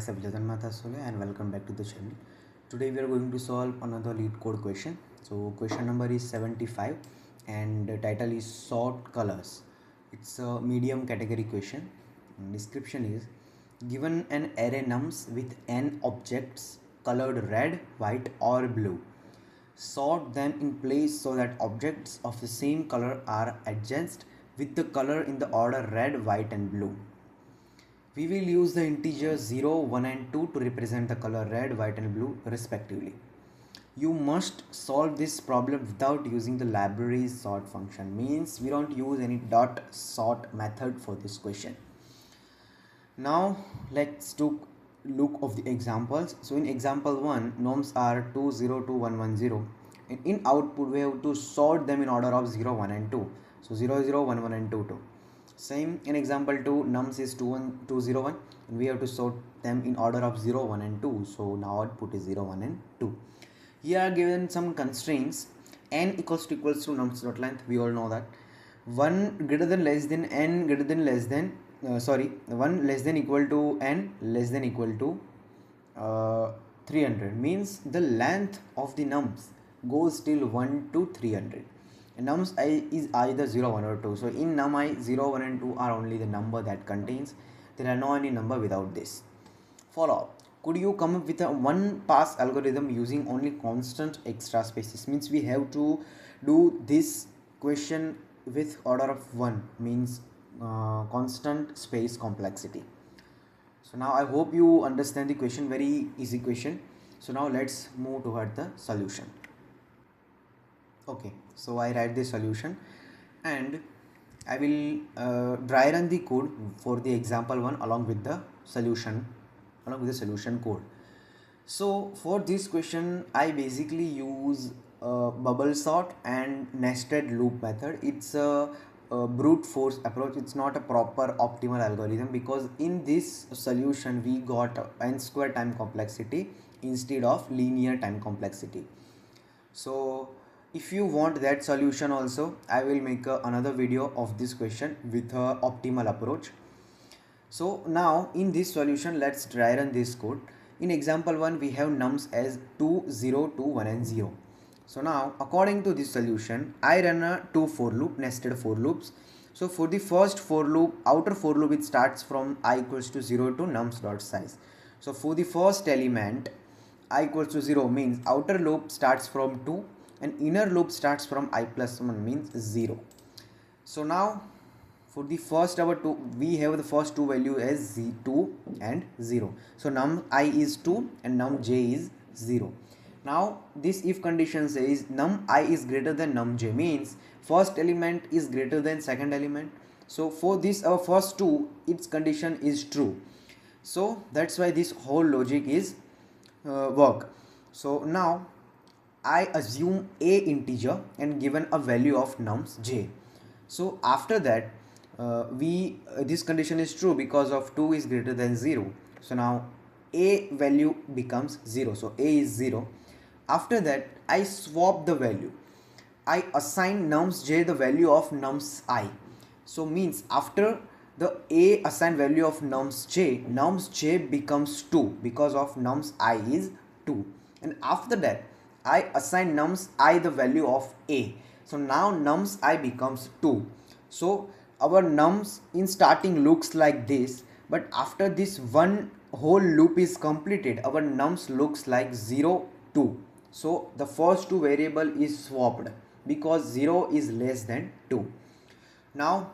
myself Jagannatha Sole and welcome back to the channel. Today we are going to solve another LeetCode question. So question number is 75 and the title is sort colors. It's a medium category question. And description is given an array nums with n objects colored red, white or blue. Sort them in place so that objects of the same color are adjacent with the color in the order red, white and blue. We will use the integers 0, 1 and 2 to represent the color red, white and blue respectively. You must solve this problem without using the library's sort function. Means we don't use any dot sort method for this question. Now let's look of the examples. So in example 1, norms are 2, 0, 2, 1, 1, 0. And in output we have to sort them in order of 0, 1 and 2. So 0, 0, 1, 1 and 2, 2. Same in example 2, nums is 2, 1, 2, 0, 1 and we have to sort them in order of 0, 1 and 2. So now output is 0, 1 and 2. Here are given some constraints. N equals to nums dot length, we all know that. 1 greater than less than n greater than less than 1 less than equal to n less than equal to 300 means the length of the nums goes till 1 to 300. Nums I is either 0, 1 or 2. So in num I 0, 1 and 2 are only the number that contains. There are no any number without this. Follow. Could you come up with a one pass algorithm using only constant extra spaces? Means we have to do this question with order of 1 means constant space complexity. So now I hope you understand the question, very easy question. So now let's move toward the solution. Okay, so I write the solution and I will dry run the code for the example 1 along with the solution code. So for this question I basically use bubble sort and nested loop method. It's a brute force approach. It's not a proper optimal algorithm because in this solution we got n square time complexity instead of linear time complexity. So if you want that solution also, I will make another video of this question with a optimal approach. So now in this solution let's try run this code. In example 1 we have nums as 2, 0, 2, 1 and 0. So now according to this solution I run a for loop, nested for loops. So for the first for loop, outer for loop, it starts from I equals to 0 to nums dot size. So for the first element I equals to 0 means outer loop starts from 2 and inner loop starts from I plus 1 means 0. So now for the first our 2 we have the first two value as 2 and 0. So num I is 2 and num j is 0. Now this if condition says num I is greater than num j means first element is greater than second element. So for this our first two its condition is true. So that's why this whole logic is work. So now I assume a integer and given a value of nums j. So after that this condition is true because of 2 is greater than 0. So now a value becomes 0. So a is 0. After that I swap the value. I assign nums j the value of nums I. So means after the a assigned value of nums j becomes 2 because of nums I is 2. And after that I assign nums I the value of a. So now nums I becomes 2. So our nums in starting looks like this, but after this one whole loop is completed our nums looks like 0, 2. So the first two variable is swapped because 0 is less than 2. Now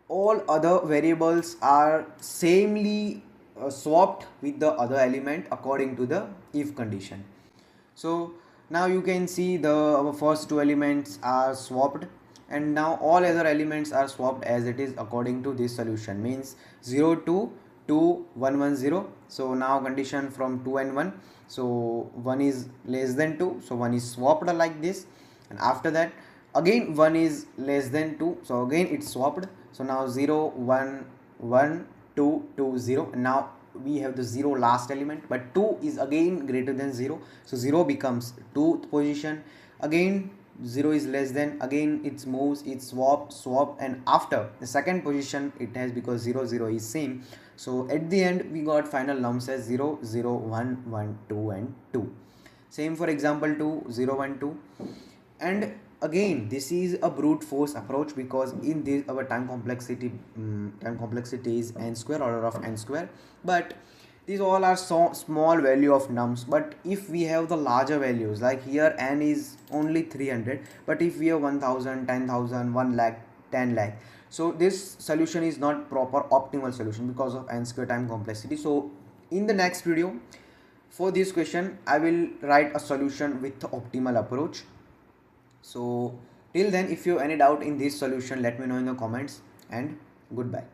all other variables are samely swapped with the other element according to the if condition. So now you can see our first two elements are swapped and now all other elements are swapped as it is according to this solution means 0, 2, 2, 1, 1, 0. So now condition from 2 and 1. So 1 is less than 2. So 1 is swapped like this and after that again 1 is less than 2. So again it's swapped. So now 0, 1, 1, 2, 2, 0 and now we have the 0 last element, but 2 is again greater than 0. So 0 becomes 2th position. Again 0 is less than, again it moves, it swap, and after the second position it has, because 0 0 is same. So at the end we got final nums as 0 0 1 1 2 and 2. Same for example 2 0 1 2. And again this is a brute force approach, because in this our time complexity is n square, order of n square, but these all are so small value of nums. But if we have the larger values, like here n is only 300, but if we have 1000, 10,000, 1 lakh, 10 lakh, so this solution is not proper optimal solution because of n square time complexity. So in the next video for this question I will write a solution with the optimal approach. So till then, if you have any doubt in this solution, let me know in the comments, and goodbye.